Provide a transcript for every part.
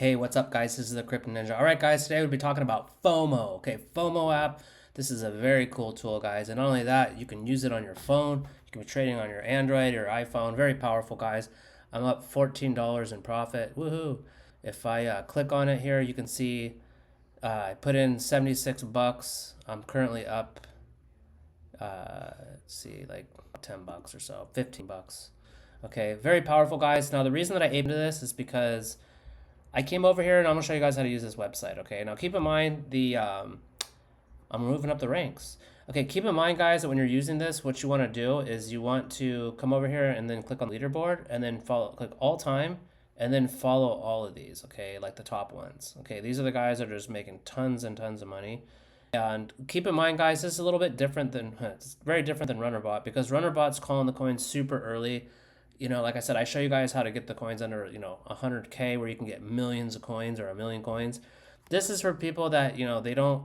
Hey, what's up, guys? This is the Crypto Ninja. All right, guys, today we'll be talking about FOMO. Okay, FOMO app. This is a very cool tool, guys. And not only that, you can use it on your phone. You can be trading on your Android or iPhone. Very powerful, guys. I'm up $14 in profit. Woohoo! If I click on it here, you can see I put in 76 bucks. I'm currently up, let's see, like 10 bucks or so, 15 bucks. Okay, very powerful, guys. Now, the reason that I aimed to this is because I came over here and I'm gonna show you guys how to use this website. Okay, now keep in mind I'm moving up the ranks. Okay, keep in mind, guys, that when you're using this, what you want to do is you want to come over here and then click on leaderboard and then click all time and then follow all of these. Okay, like the top ones. Okay, these are the guys that are just making tons and tons of money. And keep in mind, guys, this is a little bit different than it's very different than RunnerBot because RunnerBot's calling the coins super early. Like I said, I show you guys how to get the coins under, 100K where you can get millions of coins or a million coins. This is for people that, they don't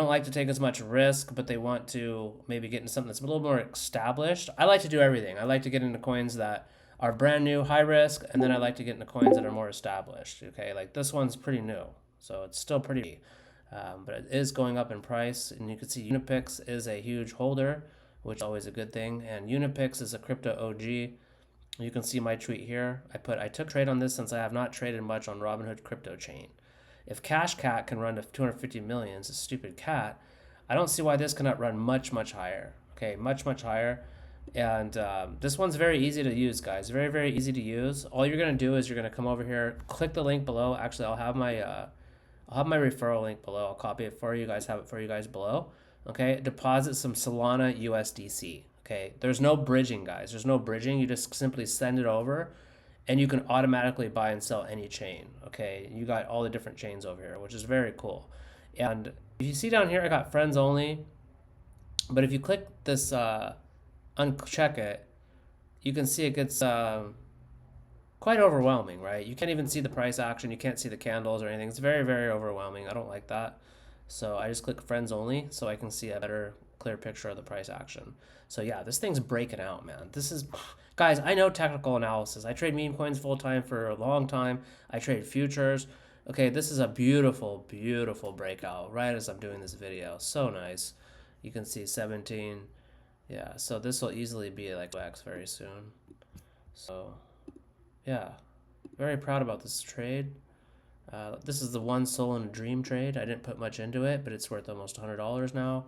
like to take as much risk, but they want to maybe get into something that's a little more established. I like to do everything. I like to get into coins that are brand new, high risk, and then I like to get into coins that are more established. Okay, like this one's pretty new, so it's still pretty, but it is going up in price. And you can see Unipix is a huge holder, which is always a good thing. And Unipix is a crypto OG. You can see my tweet here. I took trade on this since I have not traded much on Robinhood crypto chain. If Cash Cat can run to 250 million, it's a stupid cat. I don't see why this cannot run much higher. Okay, much higher. And this one's very easy to use, guys. Very easy to use. All you're gonna do is you're gonna come over here, click the link below. Actually, I'll have my referral link below. I'll copy it for you guys. Have it for you guys below. Okay, deposit some Solana USDC. Okay, there's no bridging, guys. There's no bridging. You just simply send it over and you can automatically buy and sell any chain. Okay, you got all the different chains over here, which is very cool. And if you see down here, I got friends only. But if you click this, uncheck it, you can see it gets quite overwhelming, right? You can't even see the price action. You can't see the candles or anything. It's very overwhelming. I don't like that. So I just click friends only so I can see a better clear picture of the price action. So yeah, this thing's breaking out, man. This is, guys, I know technical analysis. I trade meme coins full time for a long time. I trade futures. Okay, this is a beautiful breakout right as I'm doing this video. So nice. You can see 17. Yeah, so this will easily be like X very soon. So yeah, very proud about this trade. This is the one soul in a dream trade. I didn't put much into it, but it's worth almost $100 now.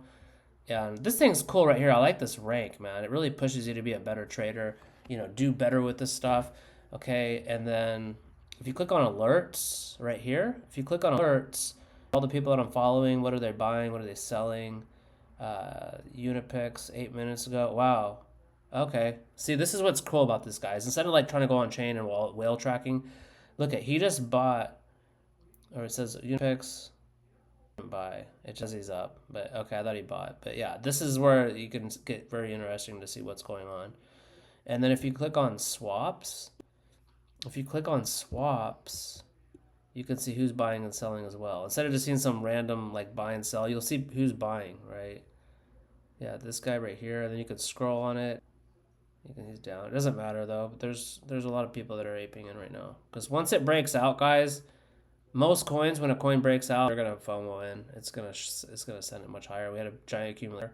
And this thing's cool right here. I like this rank, man. It really pushes you to be a better trader, do better with this stuff. Okay, and then if you click on alerts right here, if you click on alerts, all the people that I'm following, what are they buying, what are they selling? Unipix 8 minutes ago. Wow. Okay. See, this is what's cool about this, guys. Instead of like trying to go on chain and whale tracking, look at, he just bought, or it says Unipix buy. It says he's up, but okay, I thought he bought. But yeah, this is where you can get very interesting to see what's going on. And then if you click on swaps, you can see who's buying and selling as well. Instead of just seeing some random like buy and sell, you'll see who's buying, right? Yeah, this guy right here. And then you can scroll on it. He's down. It doesn't matter though. But there's a lot of people that are aping in right now. Because once it breaks out, guys, most coins, when a coin breaks out, they're gonna FOMO in. It's gonna send it much higher. We had a giant accumulator.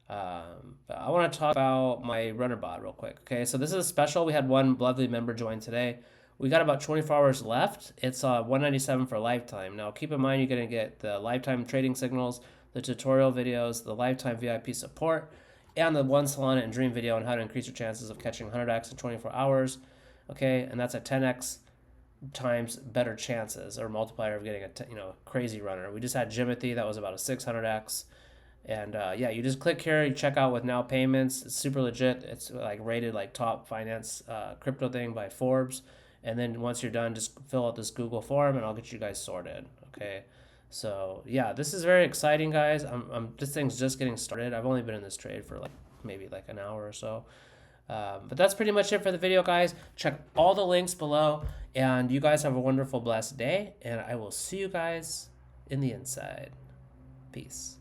But I want to talk about my RunnerBot real quick. Okay, so this is a special. We had one lovely member join today. We got about 24 hours left. It's $197 for lifetime. Now, keep in mind, you're gonna get the lifetime trading signals, the tutorial videos, the lifetime VIP support, and the one Solana and Dream video on how to increase your chances of catching 100x in 24 hours. Okay, and that's a 10x times better chances or multiplier of getting a crazy runner. We just had Jimothy, that was about a 600x. And yeah, you just click here, you check out with now payments. It's super legit. It's like rated like top finance crypto thing by Forbes. And then once you're done, just fill out this Google form and I'll get you guys sorted. Okay, so yeah, this is very exciting, guys. This thing's just getting started. I've only been in this trade for maybe an hour or so. But that's pretty much it for the video, guys. Check all the links below, and you guys have a wonderful, blessed day, and I will see you guys in the inside. Peace.